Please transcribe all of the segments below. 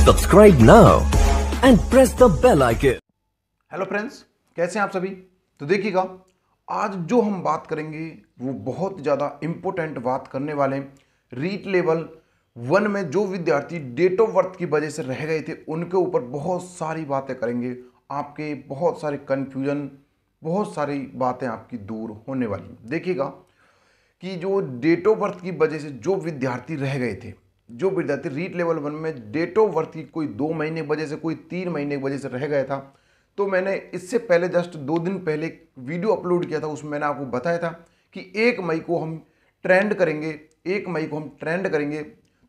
Subscribe now and press the bell icon. Hello friends, कैसे हैं आप सभी। तो देखिएगा, आज जो हम बात करेंगे वो बहुत ज़्यादा इम्पोर्टेंट बात करने वाले हैं। रीट लेवल 1 में जो विद्यार्थी डेट ऑफ बर्थ की वजह से रह गए थे उनके ऊपर बहुत सारी बातें करेंगे। आपके बहुत सारे कन्फ्यूजन, बहुत सारी बातें आपकी दूर होने वाली। देखिएगा कि जो डेट ऑफ बर्थ की वजह से जो विद्यार्थी रह गए थे, जो विद्यार्थी रीट लेवल 1 में डेट ऑफ बर्थ की कोई 2 महीने की वजह से, कोई 3 महीने की वजह से रह गया था, तो मैंने इससे पहले जस्ट 2 दिन पहले एक वीडियो अपलोड किया था। उसमें मैंने आपको बताया था कि 1 मई को हम ट्रेंड करेंगे, 1 मई को हम ट्रेंड करेंगे।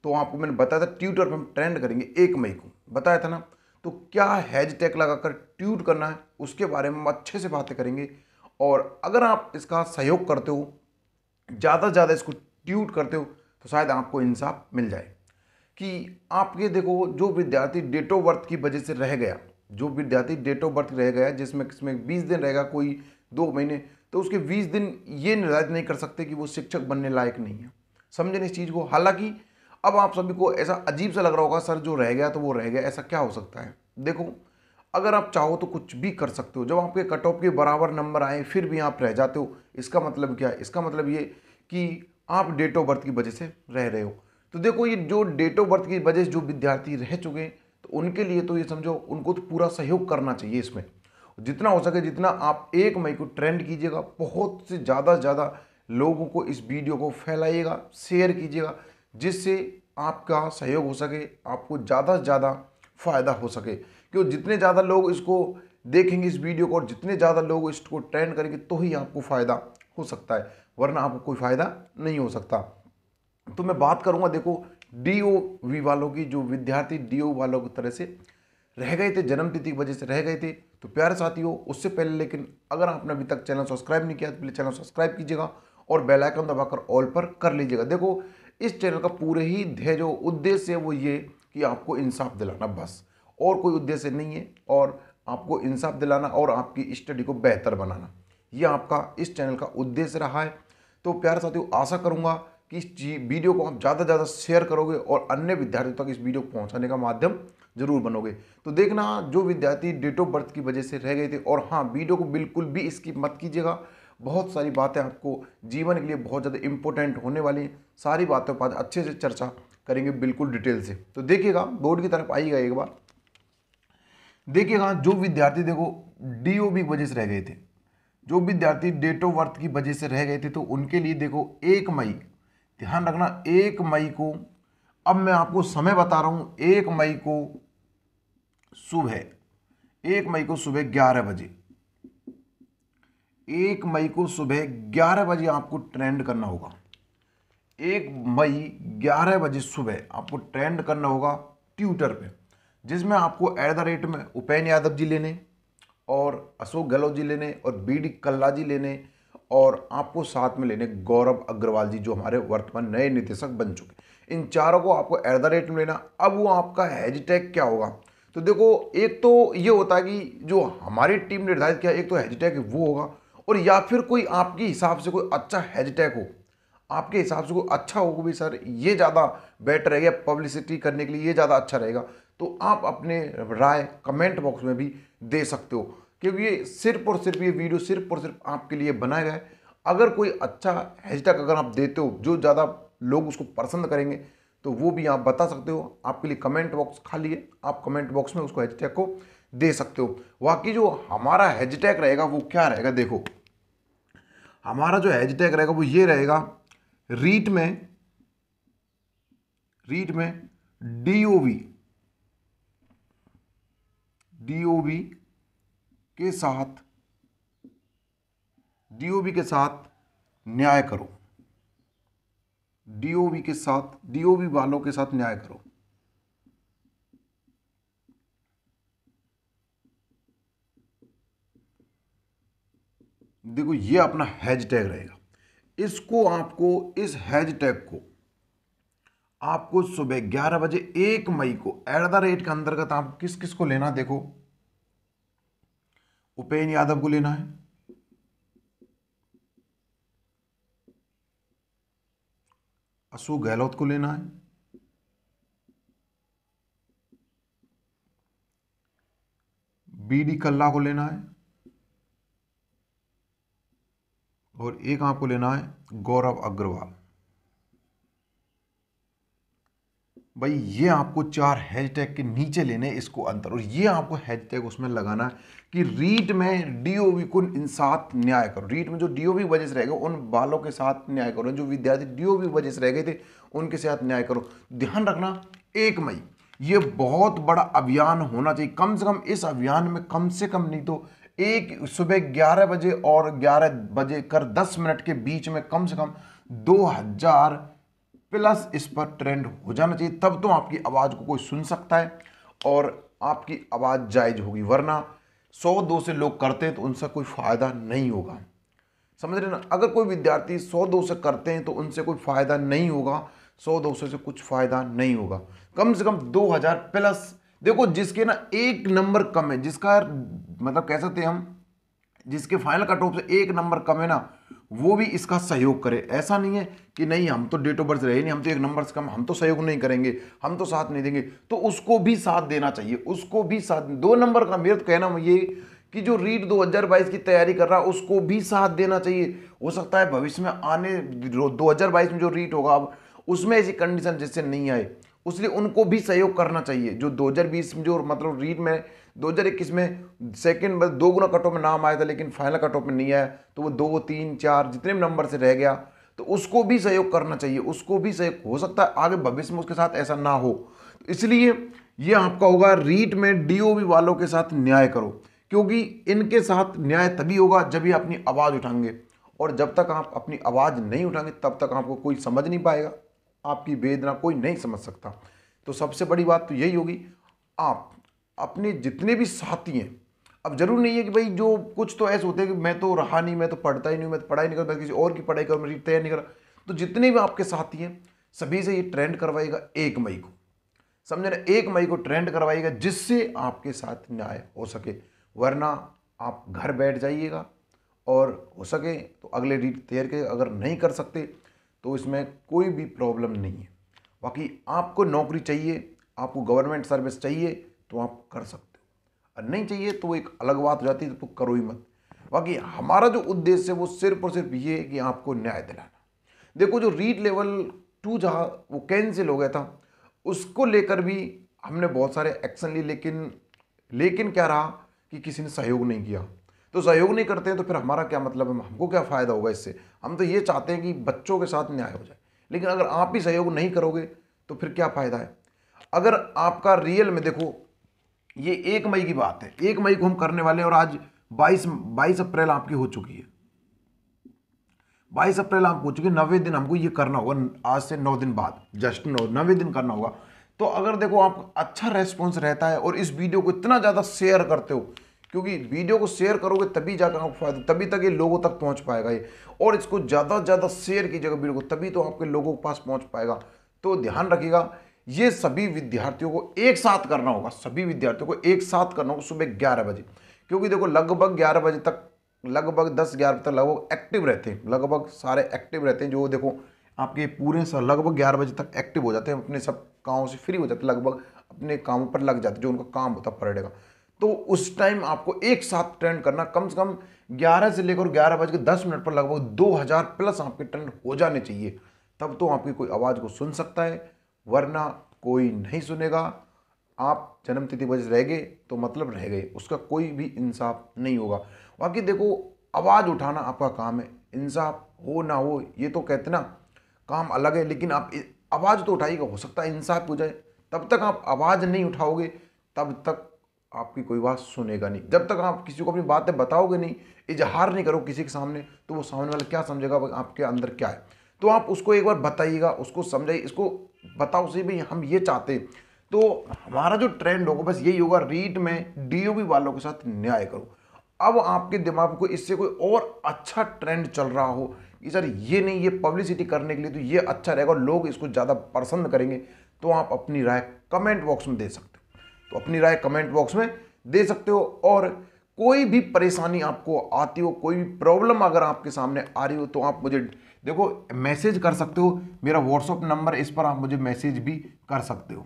तो आपको मैंने बताया था ट्यूटर पर हम ट्रेंड करेंगे 1 मई को, बताया था ना। तो क्या हैशटैग लगाकर ट्यूट करना है उसके बारे में हम अच्छे से बातें करेंगे। और अगर आप इसका सहयोग करते हो, ज़्यादा से ज़्यादा इसको ट्यूट करते हो, तो शायद आपको इंसाफ मिल जाए। कि आपके देखो, जो विद्यार्थी डेट ऑफ बर्थ की वजह से रह गया, जो विद्यार्थी डेट ऑफ बर्थ रह गया जिसमें किसमें 20 दिन रहेगा, कोई 2 महीने, तो उसके 20 दिन ये निर्धारित नहीं कर सकते कि वो शिक्षक बनने लायक नहीं है। समझें इस चीज़ को। हालांकि अब आप सभी को ऐसा अजीब सा लग रहा होगा, सर जो रह गया तो वो रह गया, ऐसा क्या हो सकता है। देखो, अगर आप चाहो तो कुछ भी कर सकते हो। जब आपके कट ऑफ के बराबर नंबर आए फिर भी आप रह जाते हो, इसका मतलब क्या है? इसका मतलब ये कि आप डेट ऑफ बर्थ की वजह से रह रहे हो। तो देखो, ये जो डेट ऑफ बर्थ की वजह से जो विद्यार्थी रह चुके हैं, तो उनके लिए तो ये समझो, उनको तो पूरा सहयोग करना चाहिए इसमें। जितना हो सके, जितना आप 1 मई को ट्रेंड कीजिएगा, बहुत से ज़्यादा लोगों को इस वीडियो को फैलाइएगा, शेयर कीजिएगा, जिससे आपका सहयोग हो सके, आपको ज़्यादा से ज़्यादा फायदा हो सके। क्योंकि जितने ज़्यादा लोग इसको देखेंगे इस वीडियो को, और जितने ज़्यादा लोग इसको ट्रेंड करेंगे, तो ही आपको फ़ायदा हो सकता है, वरना आपको कोई फ़ायदा नहीं हो सकता। तो मैं बात करूंगा, देखो, डीओवी वालों की, जो विद्यार्थी डीओ वालों की तरह से रह गए थे, जन्म तिथि की वजह से रह गए थे। तो प्यारे साथियों, उससे पहले लेकिन अगर आपने अभी तक चैनल सब्सक्राइब नहीं किया तो प्लीज़ चैनल सब्सक्राइब कीजिएगा और बेल आइकन दबाकर ऑल पर कर लीजिएगा। देखो, इस चैनल का पूरे ही ध्येय, जो उद्देश्य है वो ये कि आपको इंसाफ दिलाना, बस, और कोई उद्देश्य नहीं है। और आपको इंसाफ दिलाना और आपकी स्टडी को बेहतर बनाना, ये आपका इस चैनल का उद्देश्य रहा है। तो प्यारे साथियों, आशा करूंगा कि इस वीडियो को आप ज़्यादा से ज़्यादा शेयर करोगे और अन्य विद्यार्थियों तक इस वीडियो को पहुंचाने का माध्यम जरूर बनोगे। तो देखना, जो विद्यार्थी डेट ऑफ बर्थ की वजह से रह गए थे, और हाँ, वीडियो को बिल्कुल भी स्किप मत कीजिएगा। बहुत सारी बातें आपको जीवन के लिए बहुत ज़्यादा इंपॉर्टेंट होने वाली हैं। सारी बातों पर अच्छे से चर्चा करेंगे, बिल्कुल डिटेल से। तो देखिएगा, बोर्ड की तरफ आइएगा एक बार। देखिएगा, जो विद्यार्थी देखो डीओबी की वजह से रह गए थे, जो विद्यार्थी डेट ऑफ बर्थ की वजह से रह गए थे, तो उनके लिए देखो 1 मई, ध्यान रखना, 1 मई को, अब मैं आपको समय बता रहा हूं, 1 मई को सुबह, 1 मई को सुबह 11 बजे, 1 मई को सुबह 11 बजे आपको ट्रेंड करना होगा। 1 मई 11 बजे सुबह आपको ट्रेंड करना होगा ट्यूटर पे, जिसमें आपको एट द रेट में उपेन यादव जी लेने, और अशोक गहलोत जी लेने, और बीडी कल्ला जी लेने, और आपको साथ में लेने गौरव अग्रवाल जी, जो हमारे वर्तमान नए निदेशक बन चुके। इन चारों को आपको एट द रेट में लेना। अब वो आपका हैशटैग क्या होगा? तो देखो, एक तो ये होता है कि जो हमारी टीम निर्धारित किया, एक तो हैशटैग वो होगा, और या फिर कोई आपके हिसाब से कोई अच्छा हैशटैग हो, आपके हिसाब से कोई अच्छा हो भी, सर ये ज़्यादा बेटर रहेगा पब्लिसिटी करने के लिए, ये ज़्यादा अच्छा रहेगा, तो आप अपने राय कमेंट बॉक्स में भी दे सकते हो। क्योंकि ये सिर्फ और सिर्फ, ये वीडियो सिर्फ और सिर्फ आपके लिए बनाया गया है। अगर कोई अच्छा हैशटैग अगर आप देते हो, जो ज़्यादा लोग उसको पसंद करेंगे, तो वो भी आप बता सकते हो। आपके लिए कमेंट बॉक्स खाली है, आप कमेंट बॉक्स में उसको हैशटैग को दे सकते हो। बाकी जो हमारा हैशटैग रहेगा वो क्या रहेगा? देखो, हमारा जो हैशटैग रहेगा वो ये रहेगा, रीट में डीओवी, डीओवी के साथ, डीओवी के साथ न्याय करो, डीओवी के साथ, डीओवी वालों के साथ न्याय करो। देखो, ये अपना हैशटैग रहेगा। इसको आपको, इस हैशटैग को आपको सुबह 11 बजे 1 मई को एट द रेट के अंतर्गत आप किस किस को लेना? देखो, उपेन यादव को लेना है, अशोक गहलोत को लेना है, BD कल्ला को लेना है और एक आपको लेना है गौरव अग्रवाल। भाई ये आपको 4 हैशटैग के नीचे लेने इसको अंतर, और ये आपको हैशटैग उसमें लगाना है कि रीट में डीओवी को इंसाफ न्याय करो। रीट में जो डीओवी वजह से रह गए उन बालों के साथ न्याय करो, जो विद्यार्थी डीओवी वजह से रह गए थे उनके साथ न्याय करो। ध्यान रखना 1 मई ये बहुत बड़ा अभियान होना चाहिए। कम से कम इस अभियान में कम से कम नहीं तो एक सुबह 11 बजे और 11 बजे कर 10 मिनट के बीच में कम से कम 2000 प्लस इस पर ट्रेंड हो जाना चाहिए, तब तो आपकी आवाज को कोई सुन सकता है और आपकी आवाज जायज होगी। वरना 100-200 से लोग करते हैं तो उनसे कोई फायदा नहीं होगा। समझ रहे ना, अगर कोई विद्यार्थी 100-200 से करते हैं तो उनसे कोई फायदा नहीं होगा, 100-200 से कुछ फायदा नहीं होगा। कम से कम 2000 प्लस। देखो जिसके ना 1 नंबर कम है, जिसका मतलब कह सकते हैं हम जिसके फाइनल कट ऑफ से 1 नंबर कम है ना, वो भी इसका सहयोग करे। ऐसा नहीं है कि नहीं हम तो डेट ऑफ बर्थ रहे नहीं, हम तो 1 नंबर से कम, हम तो सहयोग नहीं करेंगे, हम तो साथ नहीं देंगे, तो उसको भी साथ देना चाहिए। उसको भी साथ 2 नंबर का मेरा तो कहना ये कि जो रीट 2022 की तैयारी कर रहा है उसको भी साथ देना चाहिए। हो सकता है भविष्य में आने 2022 में जो रीट होगा अब उसमें ऐसी कंडीशन जिससे नहीं आए, इसलिए उनको भी सहयोग करना चाहिए। जो 2020 में जो मतलब रीट में 2021 में सेकंड 2 गुना कट ऑफ में नाम आया था लेकिन फाइनल कट ऑफ में नहीं आया, तो वो 2, 3, 4 जितने भी नंबर से रह गया, तो उसको भी सहयोग करना चाहिए। उसको भी सहयोग, हो सकता है आगे भविष्य में उसके साथ ऐसा ना हो, तो इसलिए ये आपका होगा रीट में डीओवी वालों के साथ न्याय करो, क्योंकि इनके साथ न्याय तभी होगा जब ये अपनी आवाज़ उठाएंगे, और जब तक आप अपनी आवाज़ नहीं उठाएंगे तब तक आपको कोई समझ नहीं पाएगा, आपकी वेदना कोई नहीं समझ सकता। तो सबसे बड़ी बात तो यही होगी, आप अपने जितने भी साथी हैं, अब जरूर नहीं है कि भाई जो कुछ तो ऐसे होते हैं कि मैं तो रहा नहीं, मैं तो पढ़ता ही नहीं, मैं तो पढ़ाई नहीं करता, मैं किसी और की पढ़ाई करूँ, मेरी तैयारी नहीं करा, तो जितने भी आपके साथी हैं सभी से ये ट्रेंड करवाएगा 1 मई को। समझे ना, 1 मई को ट्रेंड करवाइएगा जिससे आपके साथ न्याय हो सके। वरना आप घर बैठ जाइएगा और हो सके तो अगले रीट तैयार के अगर नहीं कर सकते तो इसमें कोई भी प्रॉब्लम नहीं है। बाकी आपको नौकरी चाहिए, आपको गवर्नमेंट सर्विस चाहिए तो आप कर सकते हो, और नहीं चाहिए तो वो एक अलग बात हो जाती है, तो करो ही मत। बाकी हमारा जो उद्देश्य है वो सिर्फ और सिर्फ ये है कि आपको न्याय दिलाना। देखो जो रीट लेवल 2 जहाँ वो कैंसिल हो गया था उसको लेकर भी हमने बहुत सारे एक्शन लिए, लेकिन क्या रहा कि किसी ने सहयोग नहीं किया। तो सहयोग नहीं करते हैं तो फिर हमारा क्या मतलब है, हमको क्या फ़ायदा होगा इससे। हम तो ये चाहते हैं कि बच्चों के साथ न्याय हो जाए, लेकिन अगर आप भी सहयोग नहीं करोगे तो फिर क्या फ़ायदा है। अगर आपका रियल में देखो ये 1 मई की बात है, 1 मई को हम करने वाले हैं और आज 22 अप्रैल आपकी हो चुकी है। 22 अप्रैल आपको हो चुकी है, 90 दिन हमको ये करना होगा, आज से 9 दिन बाद, जस्ट 90 दिन करना होगा। तो अगर देखो आप अच्छा रेस्पॉन्स रहता है और इस वीडियो को इतना ज़्यादा शेयर करते हो, क्योंकि वीडियो को शेयर करोगे तभी जाकर आपको फायदा, तभी तक ये लोगों तक पहुंच पाएगा ये, और इसको ज़्यादा से ज़्यादा शेयर कीजिएगा वीडियो को, तभी तो आपके लोगों के पास पहुंच पाएगा। तो ध्यान रखिएगा ये सभी विद्यार्थियों को एक साथ करना होगा, सभी विद्यार्थियों को एक साथ करना होगा सुबह 11 बजे, क्योंकि देखो लगभग 11 बजे तक, लगभग 10-11 बजे तक लगभग एक्टिव रहते हैं, लगभग सारे एक्टिव रहते हैं। जो देखो आपके पूरे लगभग 11 बजे तक एक्टिव हो जाते हैं, अपने सब कामों से फ्री हो जाते हैं, लगभग अपने कामों पर लग जाते हैं जो उनका काम होता है पर डे का। तो उस टाइम आपको एक साथ ट्रेंड करना, कम से कम 11 से लेकर 11:10 पर लगभग 2000 प्लस आपके ट्रेंड हो जाने चाहिए, तब तो आपकी कोई आवाज़ को सुन सकता है, वरना कोई नहीं सुनेगा। आप जन्मतिथि वजह रह गए तो मतलब रह गए, उसका कोई भी इंसाफ नहीं होगा। बाकी देखो आवाज़ उठाना आपका काम है, इंसाफ हो ना हो ये तो कहते ना काम अलग है, लेकिन आप आवाज़ तो उठाइएगा, हो सकता है इंसाफ हो जाए। तब तक आप आवाज़ नहीं उठाओगे तब तक आपकी कोई बात सुनेगा नहीं। जब तक आप किसी को अपनी बातें बताओगे नहीं, इजहार नहीं करो किसी के सामने, तो वो सामने वाला क्या समझेगा आपके अंदर क्या है। तो आप उसको एक बार बताइएगा, उसको समझाइए, इसको बताओ सही भाई हम ये चाहते हैं। तो हमारा जो ट्रेंड होगा बस यही होगा, रीट में डीओवी वालों के साथ न्याय करो। अब आपके दिमाग को इससे कोई और अच्छा ट्रेंड चल रहा हो कि सर ये नहीं, ये पब्लिसिटी करने के लिए तो ये अच्छा रहेगा और लोग इसको ज़्यादा पसंद करेंगे, तो आप अपनी राय कमेंट बॉक्स में दे सकते हो। तो अपनी राय कमेंट बॉक्स में दे सकते हो, और कोई भी परेशानी आपको आती हो, कोई भी प्रॉब्लम अगर आपके सामने आ रही हो, तो आप मुझे देखो मैसेज कर सकते हो। मेरा व्हाट्सअप नंबर, इस पर आप मुझे मैसेज भी कर सकते हो।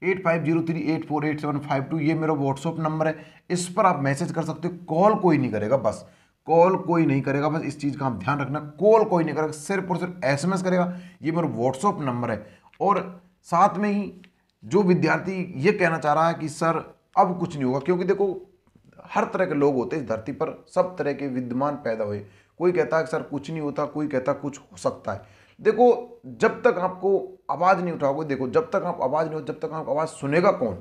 8503848752 ये मेरा व्हाट्सअप नंबर है। इस पर आप मैसेज कर सकते हो। कॉल कोई नहीं करेगा, बस कॉल कोई नहीं करेगा, बस इस चीज़ का आप ध्यान रखना। कॉल कोई नहीं करेगा, सिर्फ और सिर्फ एसएमएस करेगा। ये मेरा व्हाट्सअप नंबर है। और साथ में ही जो विद्यार्थी ये कहना चाह रहा है कि सर अब कुछ नहीं होगा, क्योंकि देखो हर तरह के लोग होते हैं इस धरती पर, सब तरह के विद्यमान पैदा हुए। कोई कहता है कि सर कुछ नहीं होता, कोई कहता कुछ हो सकता है। देखो जब तक आपको आवाज़ नहीं उठाओगे, देखो जब तक आप आवाज़ नहीं हो, जब तक आप आवाज़ सुनेगा कौन,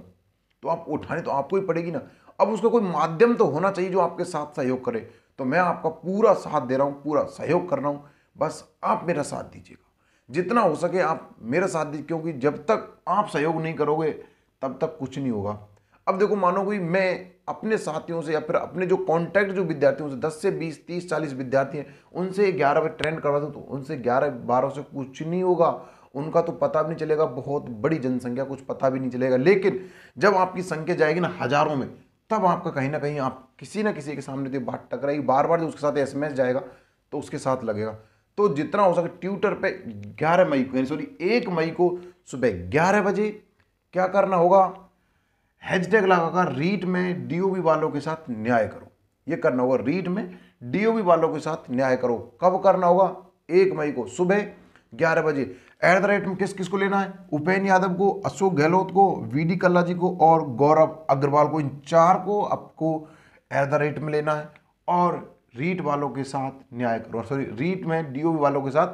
तो आप उठानी तो आपको ही पड़ेगी ना। अब उसका कोई माध्यम तो होना चाहिए जो आपके साथ सहयोग करे। तो मैं आपका पूरा साथ दे रहा हूँ, पूरा सहयोग कर रहा हूँ, बस आप मेरा साथ दीजिएगा। जितना हो सके आप मेरा साथ दीजिए, क्योंकि जब तक आप सहयोग नहीं करोगे तब तक कुछ नहीं होगा। अब देखो मानो कोई मैं अपने साथियों से या फिर अपने जो कांटेक्ट जो विद्यार्थियों से 10 से 20 30 40 विद्यार्थी हैं, उनसे 11 बजे ट्रेंड करवा दूँ तो उनसे 11 12 से कुछ नहीं होगा। उनका तो पता भी नहीं चलेगा, बहुत बड़ी जनसंख्या, कुछ पता भी नहीं चलेगा। लेकिन जब आपकी संख्या जाएगी ना हजारों में, तब आपका कहीं ना कहीं आप किसी ना किसी के सामने तो बात टकराएगी। बार बार जो उसके साथ एसएमएस जाएगा तो उसके साथ लगेगा। तो जितना हो सके ट्विटर पे 11 मई को, सॉरी 1 मई को सुबह 11 बजे क्या करना होगा, हैशटैग लगाकर रीट में डीओबी वालों के साथ न्याय करो। ये करना होगा, रीट में डीओबी वालों के साथ न्याय करो। कब करना होगा, 1 मई को सुबह 11 बजे। @ में किस किस को लेना है, उपेन्द्र यादव को, अशोक गहलोत को, वीडी कल्ला जी को और गौरव अग्रवाल को, इन 4 को आपको @ में लेना है। और रीट वालों के साथ न्याय करो, सॉरी रीट में डीओबी वालों के साथ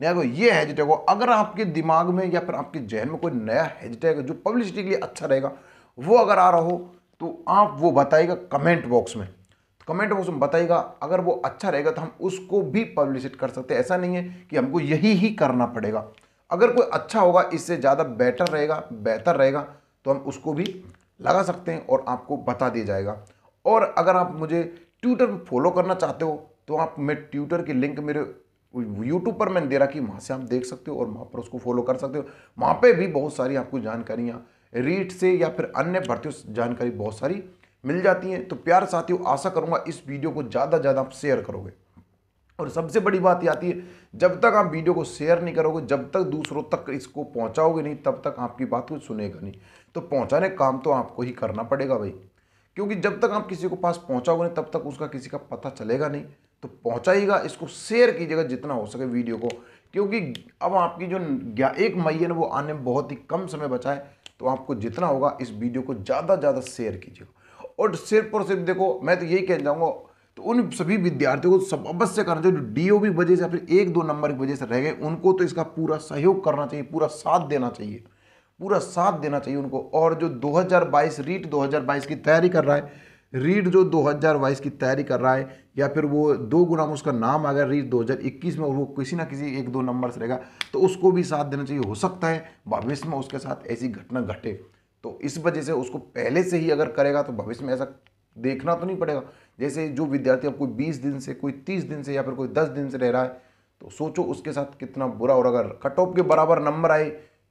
न्याय करो, ये हैशटैग हो। अगर आपके दिमाग में या फिर आपके जहन में कोई नया हैशटैग जो पब्लिसिटी के लिए अच्छा रहेगा, वो अगर आ रहा हो तो आप वो बताइएगा कमेंट बॉक्स में। तो कमेंट बॉक्स में बताइएगा, अगर वो अच्छा रहेगा तो हम उसको भी पब्लिसिटी कर सकते हैं। ऐसा नहीं है कि हमको यही ही करना पड़ेगा। अगर कोई अच्छा होगा, इससे ज़्यादा बेटर रहेगा, बेहतर रहेगा, तो हम उसको भी लगा सकते हैं और आपको बता दिया जाएगा। और अगर आप मुझे ट्विटर पर फॉलो करना चाहते हो तो आप, मैं ट्विटर की लिंक मेरे यूट्यूब पर मैंने दे रखी, वहाँ से आप देख सकते हो और वहाँ पर उसको फॉलो कर सकते हो। वहाँ पे भी बहुत सारी आपको जानकारियाँ रीट से या फिर अन्य भर्तियों से जानकारी बहुत सारी मिल जाती हैं। तो प्यार साथियों, आशा करूँगा इस वीडियो को ज़्यादा ज़्यादा आप शेयर करोगे। और सबसे बड़ी बात ये आती है, जब तक आप वीडियो को शेयर नहीं करोगे, जब तक दूसरों तक इसको पहुँचाओगे नहीं, तब तक आपकी बात को सुनेगा नहीं। तो पहुँचाने का काम तो आपको ही करना पड़ेगा भाई, क्योंकि जब तक आप किसी को पास पहुँचाओगे नहीं, तब तक उसका किसी का पता चलेगा नहीं। तो पहुँचाइएगा, इसको शेयर कीजिएगा जितना हो सके वीडियो को, क्योंकि अब आपकी जो 1 मई है ना, वो आने में बहुत ही कम समय बचा है। तो आपको जितना होगा इस वीडियो को ज़्यादा ज़्यादा शेयर कीजिएगा। और सिर्फ और सिर्फ देखो, मैं तो यही कहना चाहूँगा, तो उन सभी विद्यार्थियों को सब अवश्य करना चाहिए जो डीओबी वजह से या फिर 1-2 नंबर की वजह से रह गए। उनको तो इसका पूरा सहयोग करना चाहिए, पूरा साथ देना चाहिए, पूरा साथ देना चाहिए उनको। और जो 2022 रीट 2022 की तैयारी कर रहा है, रीट जो 2022 की तैयारी कर रहा है, या फिर वो 2 गुना उसका नाम आ गया रीट 2021 में, और वो किसी ना किसी 1-2 नंबर से रहेगा, तो उसको भी साथ देना चाहिए। हो सकता है भविष्य में उसके साथ ऐसी घटना घटे, तो इस वजह से उसको पहले से ही अगर करेगा तो भविष्य में ऐसा देखना तो नहीं पड़ेगा। जैसे जो विद्यार्थी अब कोई 20 दिन से, कोई 30 दिन से या फिर कोई 10 दिन से रह रहा है, तो सोचो उसके साथ कितना बुरा। और अगर कट ऑफ के बराबर नंबर आए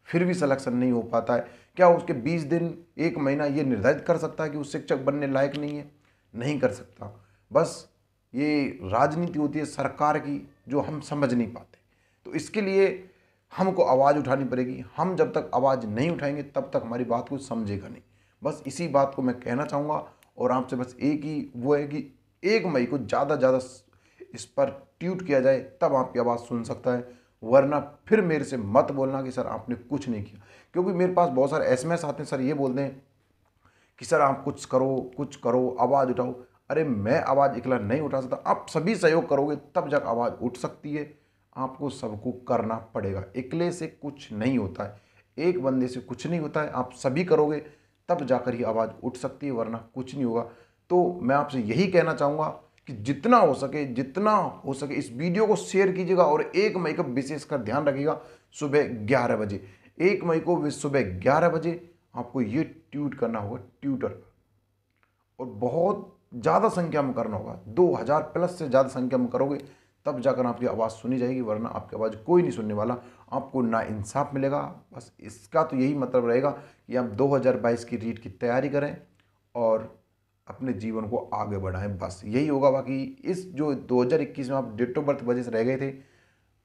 फिर भी सिलेक्शन नहीं हो पाता है, क्या उसके 20 दिन 1 महीना ये निर्धारित कर सकता है कि वो शिक्षक बनने लायक नहीं है? नहीं कर सकता। बस ये राजनीति होती है सरकार की, जो हम समझ नहीं पाते। तो इसके लिए हमको आवाज़ उठानी पड़ेगी। हम जब तक आवाज़ नहीं उठाएंगे तब तक हमारी बात को समझेगा नहीं। बस इसी बात को मैं कहना चाहूँगा। और आपसे बस एक ही वो है कि 1 मई को ज़्यादा ज़्यादा इस पर ट्वीट किया जाए, तब आपकी आवाज़ सुन सकता है। वरना फिर मेरे से मत बोलना कि सर आपने कुछ नहीं किया, क्योंकि मेरे पास बहुत सारे एसएमएस आते हैं, सर ये बोलते हैं कि सर आप कुछ करो, कुछ करो, आवाज़ उठाओ। अरे मैं आवाज़ अकेला नहीं उठा सकता, आप सभी सहयोग करोगे तब जाकर आवाज़ उठ सकती है। आपको सबको करना पड़ेगा, अकेले से कुछ नहीं होता है, एक बंदे से कुछ नहीं होता है। आप सभी करोगे तब जाकर ही आवाज़ उठ सकती है, वरना कुछ नहीं होगा। तो मैं आपसे यही कहना चाहूँगा कि जितना हो सके इस वीडियो को शेयर कीजिएगा। और 1 मई का विशेषकर ध्यान रखिएगा, सुबह 11 बजे, 1 मई को सुबह 11 बजे आपको ये ट्वीट करना होगा ट्विटर पर, और बहुत ज़्यादा संख्या में करना होगा। 2000 प्लस से ज़्यादा संख्या में करोगे तब जाकर आपकी आवाज़ सुनी जाएगी, वरना आपकी आवाज़ कोई नहीं सुनने वाला। आपको नाइंसाफ मिलेगा। बस इसका तो यही मतलब रहेगा कि आप 2022 की रीट की तैयारी करें और अपने जीवन को आगे बढ़ाएं, बस यही होगा। बाकी इस जो 2021 में आप डेट ऑफ बर्थ वजह से रह गए थे,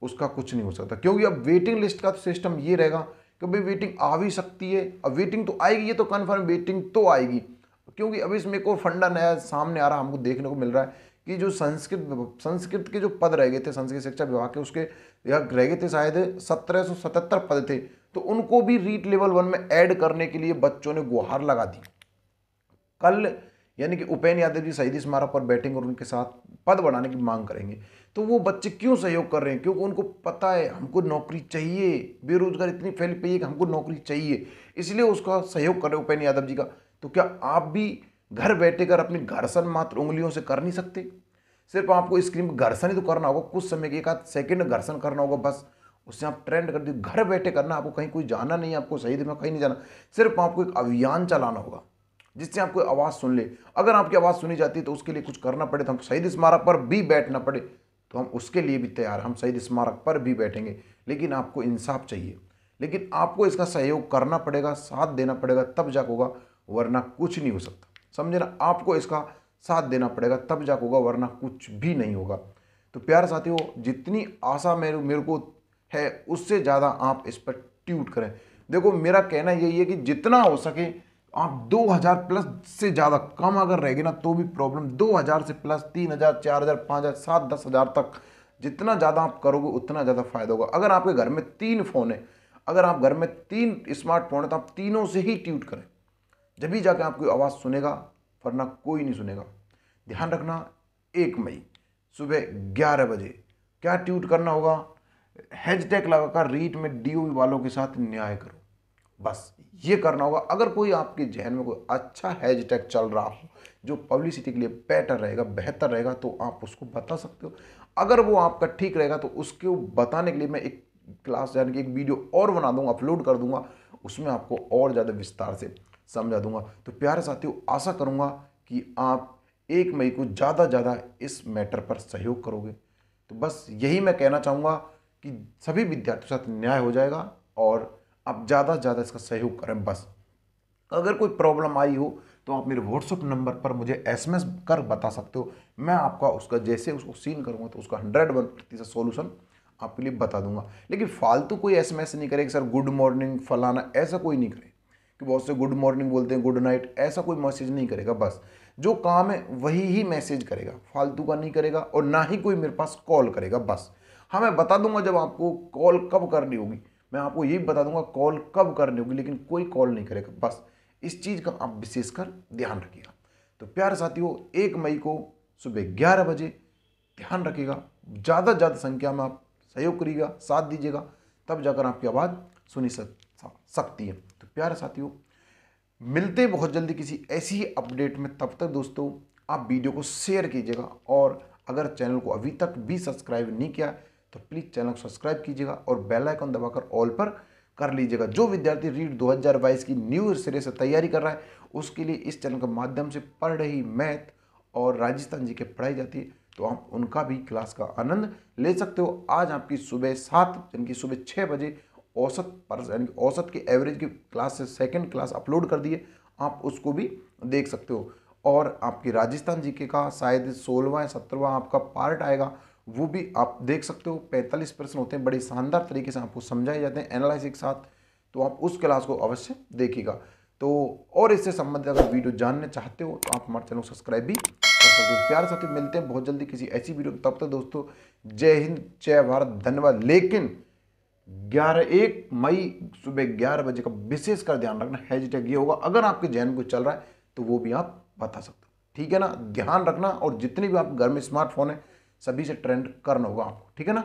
उसका कुछ नहीं हो सकता, क्योंकि अब वेटिंग लिस्ट का तो सिस्टम ये रहेगा कि भाई वेटिंग आ भी सकती है। अब वेटिंग तो आएगी, ये तो कन्फर्म वेटिंग तो आएगी, क्योंकि अभी इसमें एक और फंडा नया सामने आ रहा, हमको देखने को मिल रहा है कि जो संस्कृत के जो पद रह गए थे संस्कृत शिक्षा विभाग के, उसके यहाँ रह गए थे शायद 1777 पद थे, तो उनको भी रीट लेवल 1 में ऐड करने के लिए बच्चों ने गुहार लगा दी। कल यानी कि उपेन्द्र यादव जी शहीद स्मारक पर बैठेंगे और उनके साथ पद बढ़ाने की मांग करेंगे। तो वो बच्चे क्यों सहयोग कर रहे हैं? क्योंकि उनको पता है हमको नौकरी चाहिए, बेरोजगार इतनी फैल पई है कि हमको नौकरी चाहिए, इसलिए उसका सहयोग कर रहे हैं उपेन्द्र यादव जी का। तो क्या आप भी घर बैठे कर अपनी घर्षण मात्र उंगलियों से कर नहीं सकते? सिर्फ आपको स्क्रीन पर घर्षण ही तो करना होगा, कुछ समय के एक आध सेकेंड घर्षण करना होगा, बस उससे आप ट्रेंड कर दीजिए। घर बैठे करना, आपको कहीं कोई जाना नहीं है, आपको शहीद में कहीं नहीं जाना, सिर्फ आपको एक अभियान चलाना होगा जिससे आपको आवाज़ सुन ले। अगर आपकी आवाज़ सुनी जाती है तो उसके लिए कुछ करना पड़े, तो हम शहीद स्मारक पर भी बैठना पड़े तो हम उसके लिए भी तैयार, हम शहीद स्मारक पर भी बैठेंगे। लेकिन आपको इंसाफ चाहिए, लेकिन आपको इसका सहयोग करना पड़ेगा, साथ देना पड़ेगा, तब जाकर होगा, वरना कुछ नहीं हो सकता। समझे ना? आपको इसका साथ देना पड़ेगा, तब जाकर होगा, वरना कुछ भी नहीं होगा। तो प्यारे साथियों, जितनी आशा मेरे को है उससे ज़्यादा आप इस पर ट्यूट करें। देखो, मेरा कहना यही है कि जितना हो सके आप 2000 प्लस से ज़्यादा, कम अगर रहेगी ना तो भी प्रॉब्लम, 2000 से प्लस 3000, 4000, 5000, 7, 10,000 तक जितना ज़्यादा आप करोगे उतना ज़्यादा फायदा होगा। अगर आपके घर में 3 फ़ोन है, अगर आप घर में 3 स्मार्टफोन है, तो आप तीनों से ही ट्यूट करें, जब भी जाके आपकी आवाज़ सुनेगा, वरना कोई नहीं सुनेगा। ध्यान रखना, 1 मई सुबह 11 बजे क्या ट्यूट करना होगा? हैशटैग लगाकर रीट में डीओवी वालों के साथ न्याय करो, बस ये करना होगा। अगर कोई आपके जहन में कोई अच्छा हैशटैग चल रहा हो जो पब्लिसिटी के लिए बेटर रहेगा, बेहतर रहेगा, तो आप उसको बता सकते हो। अगर वो आपका ठीक रहेगा तो उसको बताने के लिए मैं एक क्लास यानी कि एक वीडियो और बना दूंगा, अपलोड कर दूंगा, उसमें आपको और ज़्यादा विस्तार से समझा दूंगा। तो प्यारे साथियों, आशा करूंगा कि आप 1 मई को ज़्यादा ज़्यादा इस मैटर पर सहयोग करोगे। तो बस यही मैं कहना चाहूँगा कि सभी विद्यार्थियों के साथ न्याय हो जाएगा और आप ज़्यादा से ज़्यादा इसका सहयोग करें। बस अगर कोई प्रॉब्लम आई हो तो आप मेरे व्हाट्सएप नंबर पर मुझे SMS कर बता सकते हो, मैं आपका उसका जैसे उसको सीन करूँगा तो उसका 101% सोल्यूशन आपके लिए बता दूंगा। लेकिन फालतू कोई SMS नहीं करेगा सर गुड मॉर्निंग फलाना, ऐसा कोई नहीं करे, कि बहुत से गुड मॉर्निंग बोलते हैं, गुड नाइट, ऐसा कोई मैसेज नहीं करेगा। बस जो काम है वही ही मैसेज करेगा, फालतू का नहीं करेगा, और ना ही कोई मेरे पास कॉल करेगा। बस हाँ, मैं बता दूंगा जब आपको कॉल कब करनी होगी, मैं आपको यही बता दूंगा कॉल कब करनी होगी, लेकिन कोई कॉल नहीं करेगा। बस इस चीज़ का आप विशेषकर ध्यान रखिएगा। तो प्यारे साथियों, 1 मई को सुबह 11 बजे ध्यान रखिएगा, ज़्यादा से ज़्यादा संख्या में आप सहयोग करिएगा, साथ दीजिएगा, तब जाकर आपकी आवाज़ सुनी सकती है। तो प्यारे साथियों, मिलते बहुत जल्दी किसी ऐसी ही अपडेट में। तब तक दोस्तों आप वीडियो को शेयर कीजिएगा, और अगर चैनल को अभी तक भी सब्सक्राइब नहीं किया तो प्लीज़ चैनल को सब्सक्राइब कीजिएगा और बेल आइकन दबाकर ऑल पर कर लीजिएगा। जो विद्यार्थी रीट 2022 की न्यू सिरे से तैयारी कर रहा है उसके लिए इस चैनल के माध्यम से पढ़ रही मैथ और राजस्थान जी के पढ़ाई जाती है, तो आप उनका भी क्लास का आनंद ले सकते हो। आज आपकी सुबह 7 यानी कि सुबह 6 बजे औसत की एवरेज की क्लास से सेकंड क्लास अपलोड कर दिए, आप उसको भी देख सकते हो। और आपकी राजस्थान जीके का शायद 16वां या 17वां आपका पार्ट आएगा, वो भी आप देख सकते हो। 45 प्रश्न होते हैं, बड़े शानदार तरीके से आपको समझाए जाते हैं एनालिसिस के साथ, तो आप उस क्लास को अवश्य देखिएगा। तो और इससे संबंधित अगर वीडियो जानने चाहते हो तो आप हमारे चैनल को सब्सक्राइब भी कर सकते हो। प्यारे साथियों, मिलते हैं बहुत जल्दी किसी ऐसी वीडियो में। तब तक दोस्तों, जय हिंद, जय भारत, धन्यवाद। लेकिन 1 मई सुबह 11 बजे का विशेषकर ध्यान रखना, हैशटैग ये होगा, अगर आपके जहन में कुछ चल रहा है तो वो भी आप बता सकते हो, ठीक है ना? ध्यान रखना, और जितने भी आप घर में स्मार्टफोन है सभी से ट्रेंड करना होगा आपको, ठीक है ना?